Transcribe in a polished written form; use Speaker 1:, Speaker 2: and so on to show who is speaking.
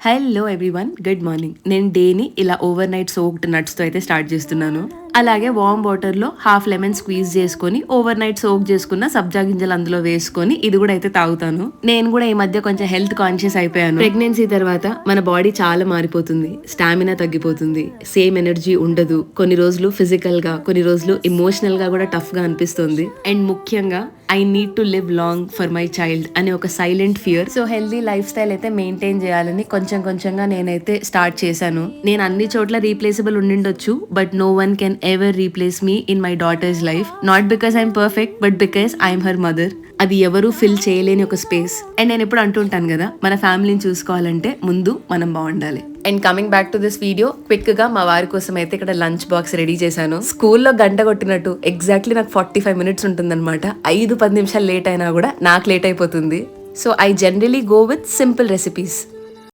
Speaker 1: Hello everyone, good morning. నేను డేని ఇలా ఓవర్ నైట్ సోక్డ్ నట్స్తో అయితే స్టార్ట్ చేస్తున్నాను. అలాగే వార్మ్ వాటర్లో హాఫ్ లెమన్ స్క్వీజ్ చేసుకొని ఓవర్ నైట్ సోక్ చేసుకున్న సబ్జా గింజలు అందులో వేసుకొని ఇది కూడా అయితే తాగుతాను. నేను కూడా ఈ మధ్య కొంచెం హెల్త్ కాన్షియస్ అయిపోయాను. ప్రెగ్నెన్సీ తర్వాత మన బాడీ చాలా మారిపోతుంది, స్టామినా తగ్గిపోతుంది, సేమ్ ఎనర్జీ ఉండదు. కొన్ని రోజులు ఫిజికల్ గా, కొన్ని రోజులు ఎమోషనల్ గా కూడా టఫ్ గా అనిపిస్తుంది. అండ్ ముఖ్యంగా I need to live long for my child అనే ఒక silent fear. So healthy lifestyle అయితే మెయింటైన్ చేయాలని కొంచెంగా నేనైతే స్టార్ట్ చేశాను. నేను అన్ని చోట్ల రీప్లేసబుల్ ఉండిండొచ్చు, but no one can ever replace me in my daughter's life. Not because I'm perfect, but because I'm her mother. అది ఎవరు ఫిల్ చేయలేని ఒక స్పేస్. అండ్ నేను ఎప్పుడు అంటుంటాను కదా, మన ఫ్యామిలీని చూసుకోవాలంటే ముందు మనం బాగుండాలి. And coming back to this video, quick గా మా వారి కోసం అయితే ఇక్కడ లంచ్ బాక్స్ రెడీ చేశాను. స్కూల్లో గంట కొట్టినట్టు ఎగ్జాక్ట్లీ నాకు 45 minutes ఉంటుందన్నమాట. 5-10 నిమిషాలు లేట్ అయినా కూడా నాకు లేట్ అయిపోతుంది. So I generally go with simple recipes.